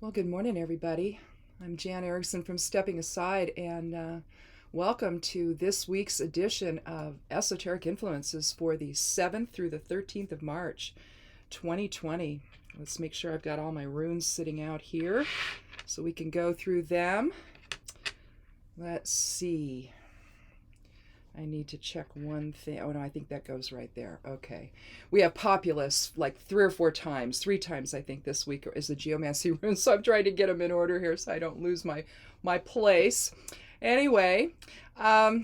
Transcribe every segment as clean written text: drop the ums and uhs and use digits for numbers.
Well, good morning, everybody. I'm Jan Erickson from Stepping Aside, and welcome to this week's edition of Esoteric Influences for the 7th through the 13th of March, 2020. Let's make sure I've got all my runes sitting out here so we can go through them. Let's see. I need to check one thing. Oh, no, I think that goes right there. Okay. We have Populus like three times, I think, this week is the Geomancy rune. So I'm trying to get them in order here so I don't lose my place. Anyway, I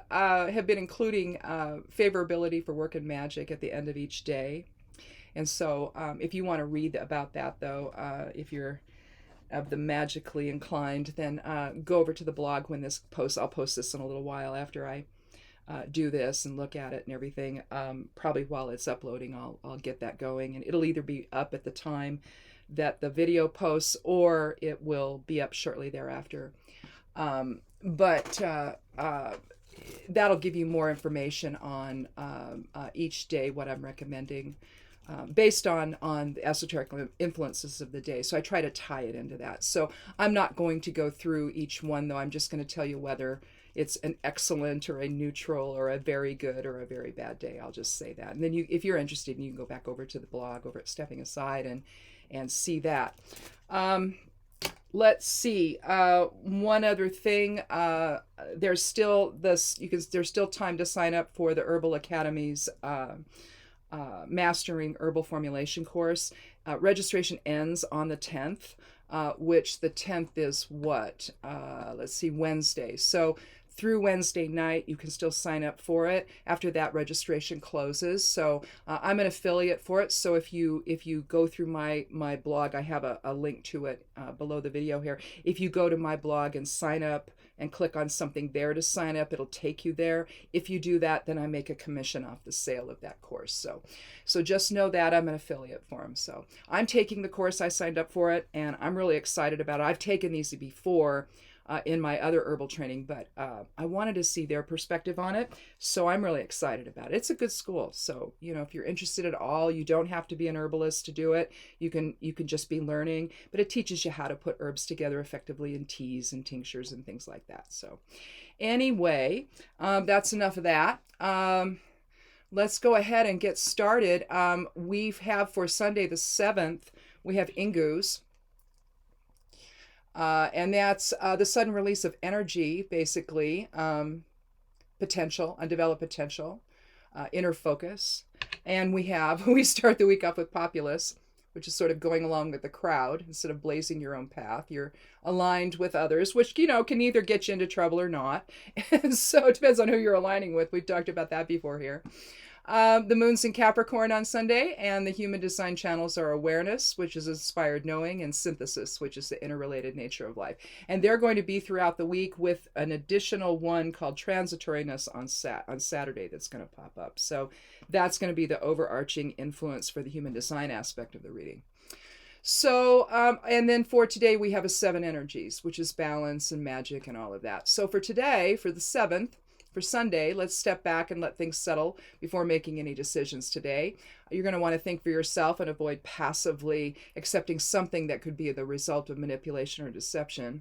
have been including favorability for work and magic at the end of each day. And so if you want to read about that, though, if you're of the magically inclined, then go over to the blog when this posts. I'll post this in a little while after I do this and look at it and everything. Probably while it's uploading, I'll get that going, and it'll either be up at the time that the video posts or it will be up shortly thereafter. But that'll give you more information on each day, what I'm recommending. Based on the esoteric influences of the day. So I try to tie it into that. So I'm not going to go through each one, though. I'm just going to tell you whether it's an excellent or a neutral or a very good or a very bad day. I'll just say that. And then if you're interested, you can go back over to the blog over at Stepping Aside and see that. Let's see. One other thing. There's still time to sign up for the Herbal Academy's Mastering Herbal Formulation course. Registration ends on the 10th, which the 10th is what? Wednesday. So through Wednesday night, you can still sign up for it. After that, registration closes. So I'm an affiliate for it. So if you go through my blog, I have a link to it below the video here. If you go to my blog and sign up and click on something there to sign up, it'll take you there. If you do that, then I make a commission off the sale of that course. So just know that I'm an affiliate for them. So I'm taking the course. I signed up for it, and I'm really excited about it. I've taken these before in my other herbal training, but I wanted to see their perspective on it. So I'm really excited about it. It's a good school. So, if you're interested at all, you don't have to be an herbalist to do it. You can just be learning, but it teaches you how to put herbs together effectively in teas and tinctures and things like that. So anyway, that's enough of that. Let's go ahead and get started. We have for Sunday the 7th, we have Ingus. And that's the sudden release of energy, basically, potential, undeveloped potential, inner focus. And we start the week off with Populus, which is sort of going along with the crowd instead of blazing your own path. You're aligned with others, which, can either get you into trouble or not. And so it depends on who you're aligning with. We've talked about that before here. The moon's in Capricorn on Sunday, and the human design channels are awareness, which is inspired knowing, and synthesis, which is the interrelated nature of life. And they're going to be throughout the week with an additional one called transitoriness on Saturday that's going to pop up. So that's going to be the overarching influence for the human design aspect of the reading. So, and then for today, we have a 7 energies, which is balance and magic and all of that. So for today, for the 7th, for Sunday, let's step back and let things settle before making any decisions today. You're going to want to think for yourself and avoid passively accepting something that could be the result of manipulation or deception.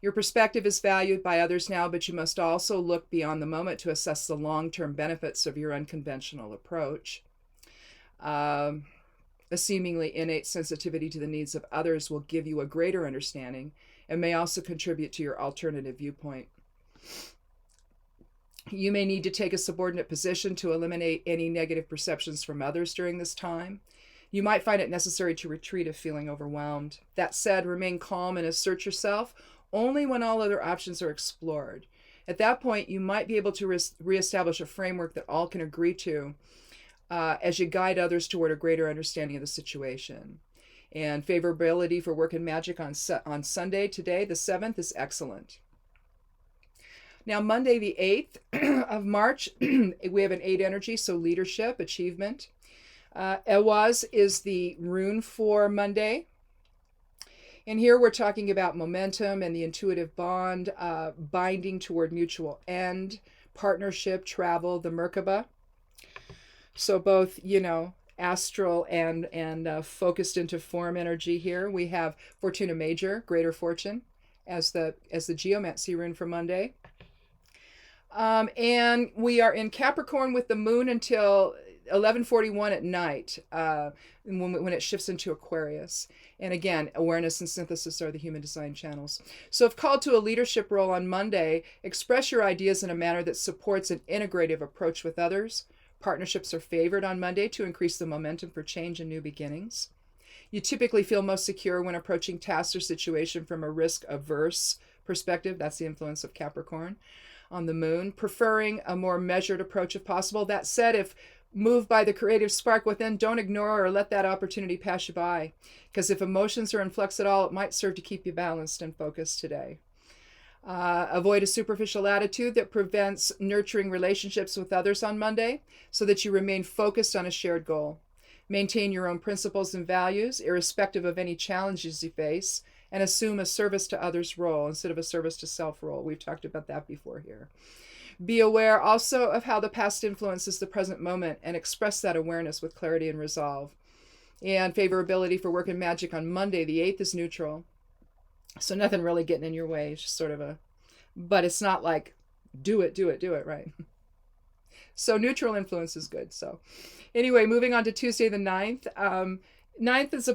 Your perspective is valued by others now, but you must also look beyond the moment to assess the long-term benefits of your unconventional approach. A seemingly innate sensitivity to the needs of others will give you a greater understanding and may also contribute to your alternative viewpoint. You may need to take a subordinate position to eliminate any negative perceptions from others during this time. You might find it necessary to retreat if feeling overwhelmed. That said, remain calm and assert yourself only when all other options are explored. At that point, you might be able to reestablish a framework that all can agree to as you guide others toward a greater understanding of the situation. And favorability for work and magic on Sunday, today, the 7th, is excellent. Now, Monday, the 8th of March, we have an 8 energy, so leadership, achievement. Ewaz is the rune for Monday. And here we're talking about momentum and the intuitive bond, binding toward mutual end, partnership, travel, the Merkaba. So both, astral and focused into form energy here. We have Fortuna Major, Greater Fortune, as the geomancy rune for Monday. And we are in Capricorn with the moon until 11:41 at night, when it shifts into Aquarius. And again, awareness and synthesis are the human design channels. So if called to a leadership role on Monday, express your ideas in a manner that supports an integrative approach with others. Partnerships are favored on Monday to increase the momentum for change and new beginnings. You typically feel most secure when approaching tasks or situation from a risk-averse perspective. That's the influence of Capricorn on the moon, preferring a more measured approach if possible. That said, if moved by the creative spark within, don't ignore or let that opportunity pass you by, because if emotions are in flux at all, it might serve to keep you balanced and focused today. Avoid a superficial attitude that prevents nurturing relationships with others on Monday, so that you remain focused on a shared goal. Maintain your own principles and values, irrespective of any challenges you face, and assume a service to others role instead of a service to self role. We've talked about that before here. Be aware also of how the past influences the present moment and express that awareness with clarity and resolve. And favorability for work and magic on Monday, the 8th, is neutral. So nothing really getting in your way. It's just sort of but it's not like do it, right? So neutral influence is good. So anyway, moving on to Tuesday the 9th. 9 is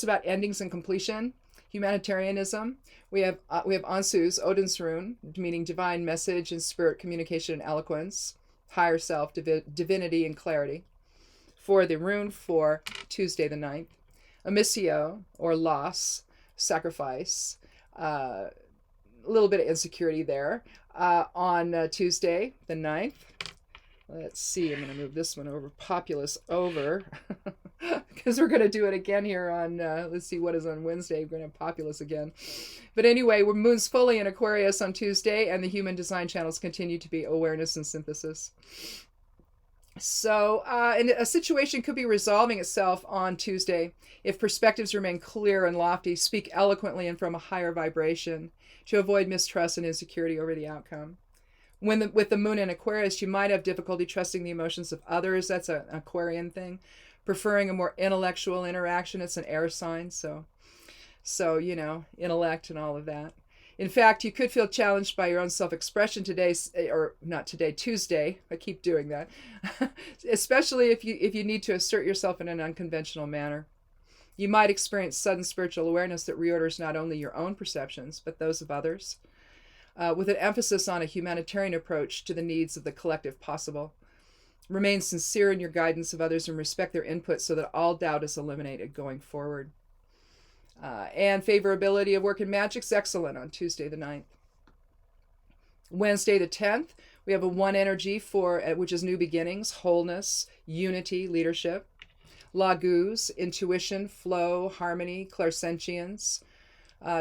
about endings and completion, humanitarianism. We have Ansu's, Odin's rune, meaning divine message and spirit communication and eloquence, higher self, divinity and clarity, for the rune for Tuesday the 9th. Amisio, or loss, sacrifice, a little bit of insecurity there on Tuesday the 9th. Let's see, I'm going to move this one over, Populous over, because we're going to do it again here on, let's see, what is on Wednesday? We're going to have Populous again. But anyway, moon's fully in Aquarius on Tuesday, and the human design channels continue to be awareness and synthesis. So and a situation could be resolving itself on Tuesday if perspectives remain clear and lofty, speak eloquently and from a higher vibration to avoid mistrust and insecurity over the outcome. With the moon in Aquarius, you might have difficulty trusting the emotions of others. That's an Aquarian thing. Preferring a more intellectual interaction. It's an air sign, so intellect and all of that. In fact, you could feel challenged by your own self-expression today, or not today, Tuesday. I keep doing that. Especially if you need to assert yourself in an unconventional manner. You might experience sudden spiritual awareness that reorders not only your own perceptions, but those of others, with an emphasis on a humanitarian approach to the needs of the collective possible. Remain sincere in your guidance of others and respect their input so that all doubt is eliminated going forward. And favorability of work and magic is excellent on Tuesday the 9th. Wednesday the 10th, we have a 1 energy which is new beginnings, wholeness, unity, leadership. Laguz, intuition, flow, harmony, clairsentience,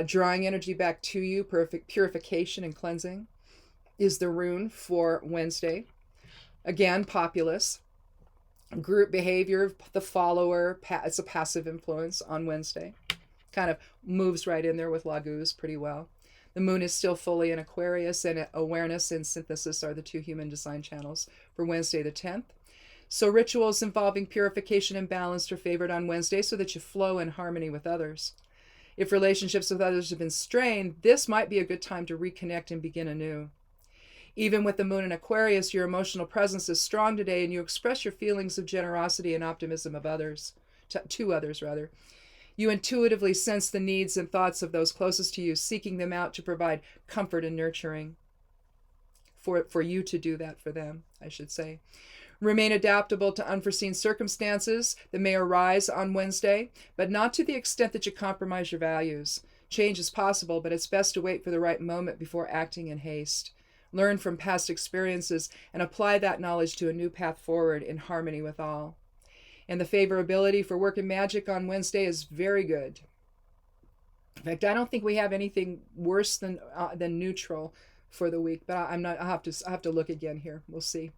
drawing energy back to you, purification and cleansing is the rune for Wednesday. Again, populace, group behavior, the follower, it's a passive influence on Wednesday. Kind of moves right in there with Laguz pretty well. The moon is still fully in Aquarius, and awareness and synthesis are the 2 human design channels for Wednesday the 10th. So rituals involving purification and balance are favored on Wednesday so that you flow in harmony with others. If relationships with others have been strained, this might be a good time to reconnect and begin anew. Even with the moon in Aquarius, your emotional presence is strong today, and you express your feelings of generosity and optimism of others, to others rather. You intuitively sense the needs and thoughts of those closest to you, seeking them out to provide comfort and nurturing. For you to do that for them, I should say. Remain adaptable to unforeseen circumstances that may arise on Wednesday, but not to the extent that you compromise your values. Change is possible, but it's best to wait for the right moment before acting in haste. Learn from past experiences and apply that knowledge to a new path forward in harmony with all. And the favorability for work and magic on Wednesday is very good. In fact, I don't think we have anything worse than neutral for the week, but I'll have to look again here. We'll see.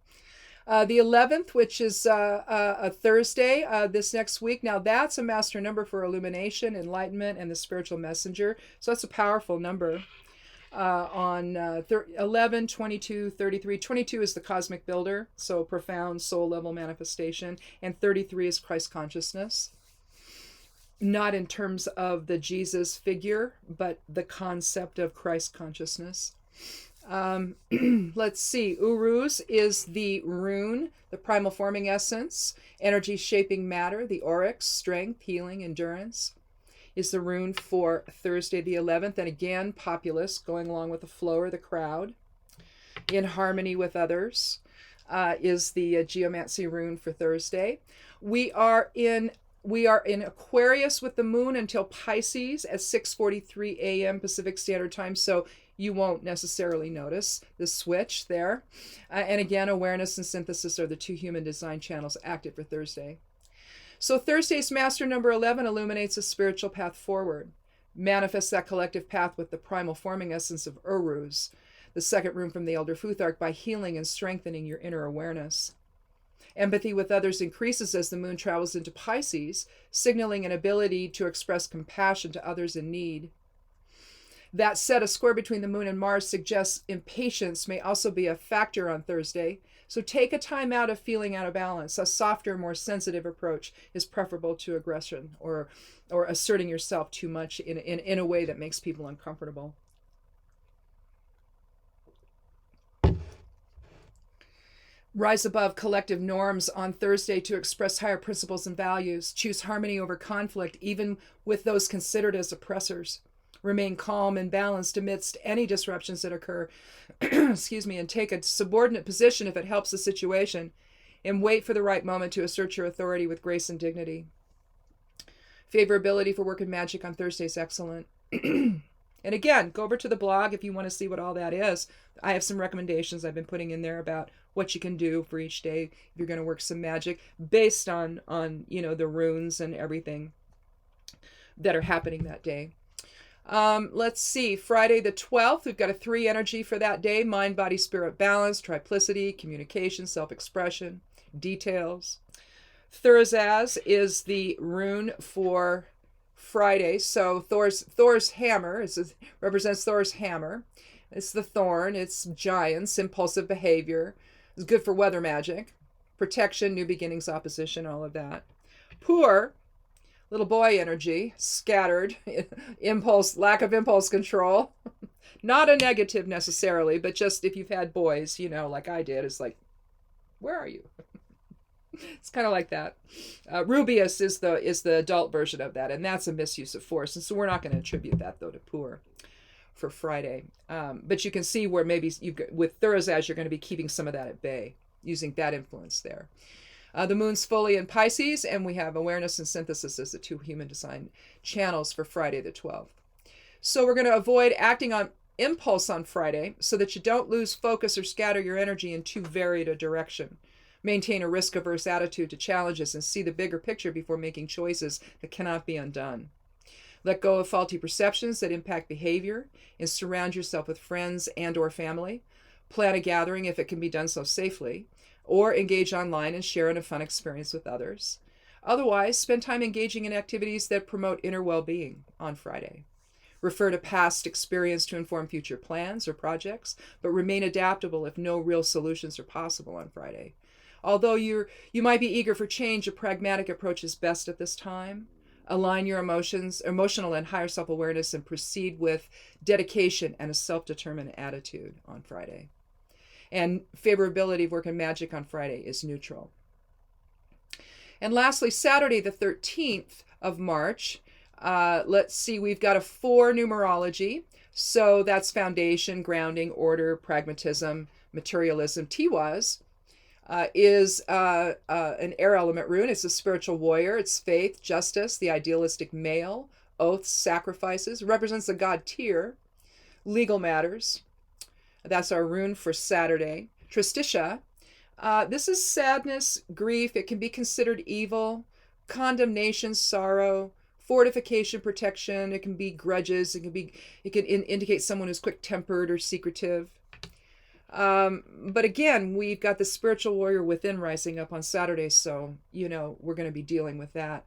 The 11th, which is a Thursday this next week. Now, that's a master number for illumination, enlightenment, and the spiritual messenger. So that's a powerful number. on 11, 22, 33. 22 is the cosmic builder, so profound soul level manifestation, and 33 is Christ consciousness. Not in terms of the Jesus figure, but the concept of Christ consciousness. Let's see. Uruz is the rune, the primal forming essence, energy shaping matter, the oryx, strength, healing, endurance, is the rune for Thursday the 11th. And again, populace, going along with the flow or the crowd, in harmony with others, is the geomancy rune for Thursday. We are in Aquarius with the moon until Pisces at 6:43 a.m. Pacific Standard Time, so you won't necessarily notice the switch there. And again, awareness and synthesis are the two human design channels active for Thursday. So Thursday's master number 11 illuminates a spiritual path forward, manifests that collective path with the primal forming essence of Uruz, the second rune from the Elder Futhark, by healing and strengthening your inner awareness. Empathy with others increases as the moon travels into Pisces, signaling an ability to express compassion to others in need. That said, a square between the moon and Mars suggests impatience may also be a factor on Thursday, so take a time out of feeling out of balance. A softer, more sensitive approach is preferable to aggression or asserting yourself too much in a way that makes people uncomfortable. Rise above collective norms on Thursday to express higher principles and values. Choose harmony over conflict, even with those considered as oppressors. Remain calm and balanced amidst any disruptions that occur. Excuse me, and take a subordinate position if it helps the situation, and wait for the right moment to assert your authority with grace and dignity. Favorability for work and magic on Thursday is excellent. And again, go over to the blog if you want to see what all that is. I have some recommendations I've been putting in there about what you can do for each day if you're going to work some magic based on the runes and everything that are happening that day. Let's see, Friday the 12th, we've got a 3 energy for that day: mind, body, spirit balance, triplicity, communication, self-expression, details. Thursaz is the rune for Friday. So Thor's hammer represents Thor's hammer. It's the thorn. It's giants, impulsive behavior. It's good for weather magic, protection, new beginnings, opposition, all of that. Pur, little boy energy, scattered, impulse, lack of impulse control. Not a negative necessarily, but just if you've had boys, like I did, it's like, where are you? It's kind of like that. Rubius is the adult version of that, and that's a misuse of force. And so we're not going to attribute that, though, to Pur for Friday. But you can see where maybe with Thursaz, you're going to be keeping some of that at bay, using that influence there. The moon's fully in Pisces, and we have awareness and synthesis as the two human design channels for Friday the 12th. So we're going to avoid acting on impulse on Friday so that you don't lose focus or scatter your energy in too varied a direction. Maintain a risk-averse attitude to challenges and see the bigger picture before making choices that cannot be undone. Let go of faulty perceptions that impact behavior and surround yourself with friends and or family. Plan a gathering if it can be done so safely, or engage online and share in a fun experience with others. Otherwise, spend time engaging in activities that promote inner well-being on Friday. Refer to past experience to inform future plans or projects, but remain adaptable if no real solutions are possible on Friday. Although you might be eager for change, a pragmatic approach is best at this time. Align your emotional and higher self-awareness, and proceed with dedication and a self-determined attitude on Friday. And favorability of work and magic on Friday is neutral. And lastly, Saturday the 13th of March, let's see, we've got a 4 numerology. So that's foundation, grounding, order, pragmatism, materialism. Tiwaz is an air element rune. It's a spiritual warrior. It's faith, justice, the idealistic male, oaths, sacrifices. It represents the god Tyr, legal matters. That's our rune for Saturday. Tristitia, this is sadness, grief. It can be considered evil, condemnation, sorrow, fortification, protection. It can be grudges. It can indicate someone who's quick-tempered or secretive. But again, we've got the spiritual warrior within rising up on Saturday, so, we're going to be dealing with that.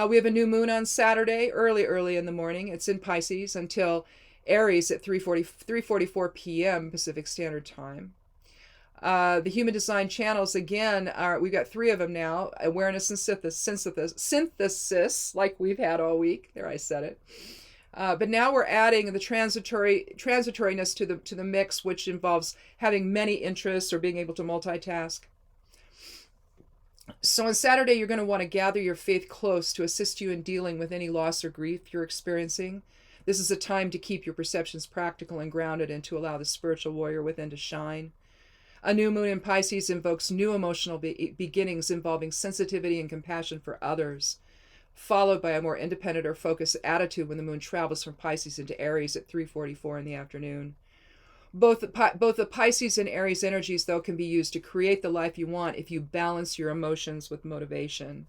We have a new moon on Saturday, early in the morning. It's in Pisces until Aries at 3:44 p.m. Pacific Standard Time. The human design channels, again, we've got 3 of them now. Awareness and synthesis, like we've had all week. There, I said it. But now we're adding the transitoriness to the mix, which involves having many interests or being able to multitask. So on Saturday, you're going to want to gather your faith close to assist you in dealing with any loss or grief you're experiencing. This is a time to keep your perceptions practical and grounded and to allow the spiritual warrior within to shine. A new moon in Pisces invokes new emotional beginnings involving sensitivity and compassion for others, followed by a more independent or focused attitude when the moon travels from Pisces into Aries at 3:44 in the afternoon. Both the Pisces and Aries energies, though, can be used to create the life you want if you balance your emotions with motivation.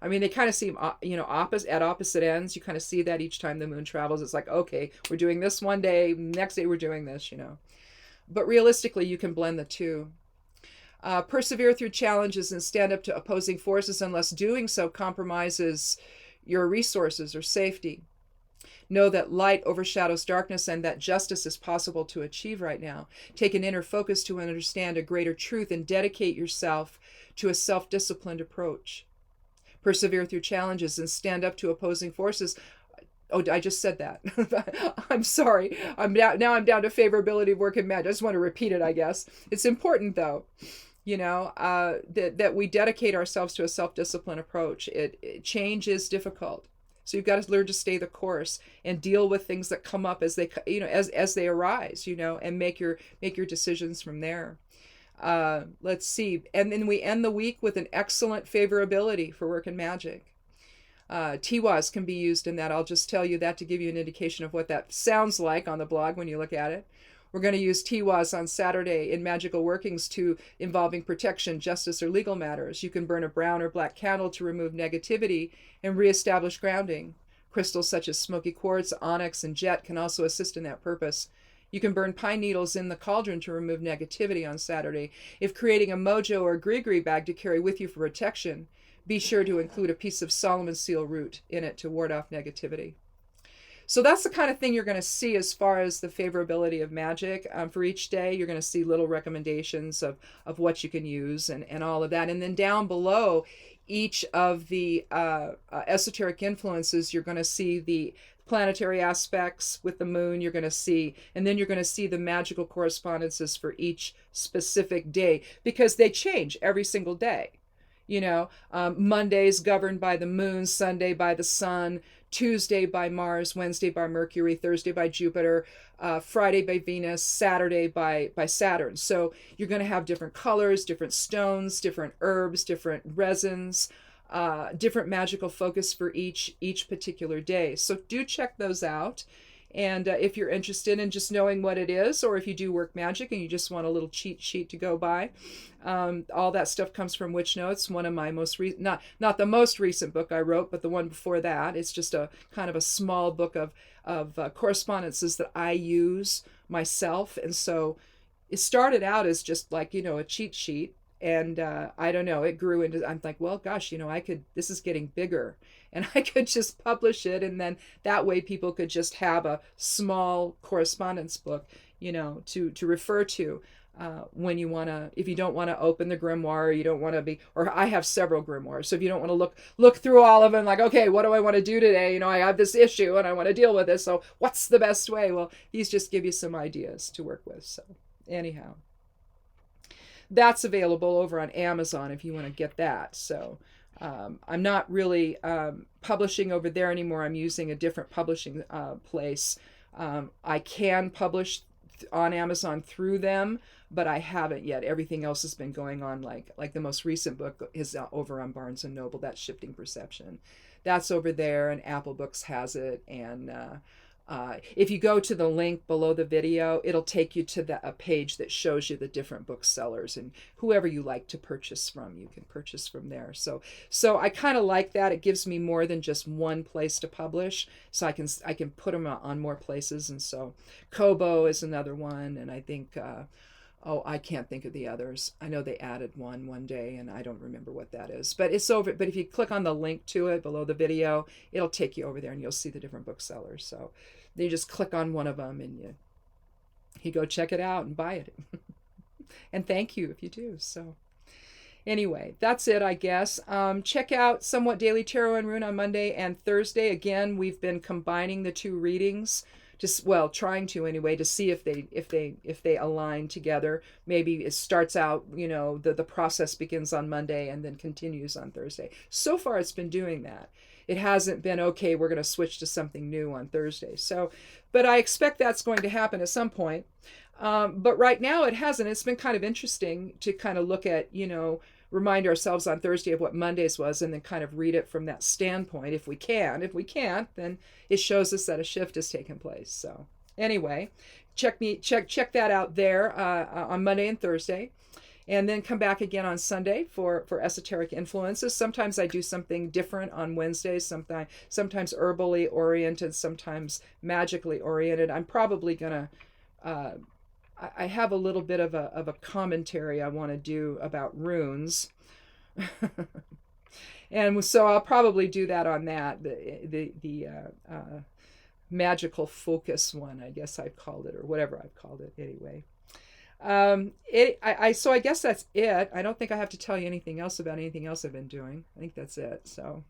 I mean, they kind of seem, at opposite ends. You kind of see that each time the moon travels. It's like, okay, we're doing this one day, next day we're doing this, But realistically, you can blend the two. Persevere through challenges and stand up to opposing forces unless doing so compromises your resources or safety. Know that light overshadows darkness and that justice is possible to achieve right now. Take an inner focus to understand a greater truth and dedicate yourself to a self-disciplined approach. Persevere through challenges and stand up to opposing forces. Oh, I just said that. I'm sorry. Now I'm down to favorability of work and magic. I just want to repeat it, I guess. It's important, though, that we dedicate ourselves to a self-discipline approach. Change is difficult. So you've got to learn to stay the course and deal with things that come up as they, as they arise, and make your decisions from there. Let's see. And then we end the week with an excellent favorability for work and magic. Tiwas can be used in that. I'll just tell you that to give you an indication of what that sounds like on the blog when you look at it. We're going to use Tiwas on Saturday in magical workings involving protection, justice, or legal matters. You can burn a brown or black candle to remove negativity and reestablish grounding. Crystals such as smoky quartz, onyx, and jet can also assist in that purpose. You can burn pine needles in the cauldron to remove negativity on Saturday. If creating a mojo or gree-gree bag to carry with you for protection, be sure to include a piece of Solomon seal root in it to ward off negativity. So that's the kind of thing you're going to see as far as the favorability of magic. For each day, you're going to see little recommendations of what you can use and all of that. And then down below each of the esoteric influences, you're going to see the planetary aspects with the moon, you're going to see, and then you're going to see the magical correspondences for each specific day because they change every single day. Monday's governed by the moon, Sunday by the sun, Tuesday by Mars, Wednesday by Mercury, Thursday by Jupiter, Friday by Venus, Saturday by Saturn. So you're going to have different colors, different stones, different herbs, different resins, different magical focus for each particular day. So do check those out. And if you're interested in just knowing what it is, or if you do work magic and you just want a little cheat sheet to go by, all that stuff comes from Witch Notes, one of my most not the most recent book I wrote, but the one before that. It's just a kind of a small book of correspondences that I use myself. And so it started out as just like, a cheat sheet. And I don't know, it grew into, I'm like, well, gosh, this is getting bigger. And I could just publish it. And then that way people could just have a small correspondence book, to refer to when you want to, if you don't want to open the grimoire, or you don't want to or I have several grimoires. So if you don't want to look through all of them, like, okay, what do I want to do today? I have this issue and I want to deal with this. So what's the best way? Well, these just give you some ideas to work with. So anyhow. That's available over on Amazon if you want to get that. So I'm not really publishing over there anymore. I'm using a different publishing place. I can publish on Amazon through them, but I haven't yet. Everything else has been going on, like the most recent book is over on Barnes & Noble, that's Shifting Perception. That's over there, and Apple Books has it, and if you go to the link below the video, it'll take you to a page that shows you the different booksellers, and whoever you like to purchase from, you can purchase from there. So I kind of like that. It gives me more than just one place to publish, so I can put them on more places. And so Kobo is another one, and I think Oh, I can't think of the others. I know they added one day, and I don't remember what that is. But it's over. But if you click on the link to it below the video, it'll take you over there, and you'll see the different booksellers. So then you just click on one of them, and you go check it out and buy it. And thank you if you do. So anyway, that's it, I guess. Check out Somewhat Daily Tarot and Rune on Monday and Thursday. Again, we've been combining the two readings. Just, well, trying to anyway, to see if they align together. Maybe it starts out, the process begins on Monday and then continues on Thursday. So far it's been doing that. It hasn't been, okay, we're going to switch to something new on Thursday. So, but I expect that's going to happen at some point. But right now it hasn't. It's been kind of interesting to kind of look at, remind ourselves on Thursday of what Monday's was, and then kind of read it from that standpoint if we can. If we can't, then it shows us that a shift has taken place. So anyway, check that out there on Monday and Thursday, and then come back again on Sunday for Esoteric Influences. Sometimes I do something different on Wednesdays, sometimes herbally oriented, sometimes magically oriented. I'm probably gonna I have a little bit of a commentary I want to do about runes. And so I'll probably do that on that, the magical focus one, I guess I've called it, or whatever I've called it anyway. So I guess that's it. I don't think I have to tell you anything else about anything else I've been doing. I think that's it. So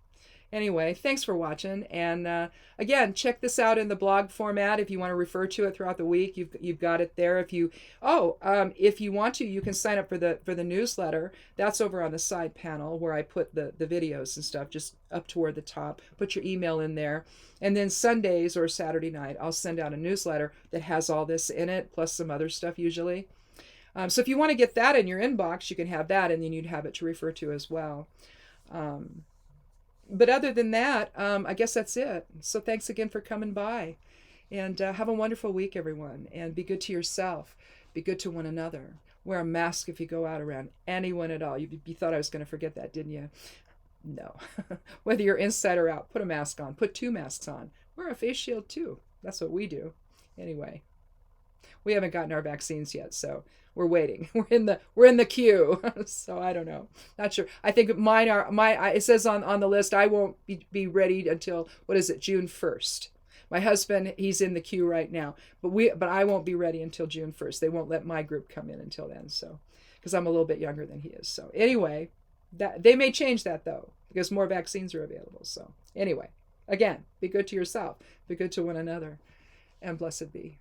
anyway, thanks for watching. And again, check this out in the blog format if you want to refer to it throughout the week. You've got it there. If you want to, you can sign up for the newsletter. That's over on the side panel where I put the videos and stuff, just up toward the top. Put your email in there. And then Sundays or Saturday night, I'll send out a newsletter that has all this in it, plus some other stuff usually. So if you want to get that in your inbox, you can have that, and then you'd have it to refer to as well. But other than that, I guess that's it. So thanks again for coming by. And have a wonderful week, everyone. And be good to yourself. Be good to one another. Wear a mask if you go out around anyone at all. You thought I was going to forget that, didn't you? No. Whether you're inside or out, put a mask on. Put 2 masks on. Wear a face shield, too. That's what we do. Anyway, we haven't gotten our vaccines yet, so we're waiting. We're in the queue. So I don't know. Not sure. I think mine are it says on the list I won't be ready until, what is it, June 1st. My husband, he's in the queue right now, but I won't be ready until June 1st. They won't let my group come in until then, so because I'm a little bit younger than he is. So anyway, that they may change that though, because more vaccines are available. So anyway, again, be good to yourself, be good to one another, and blessed be.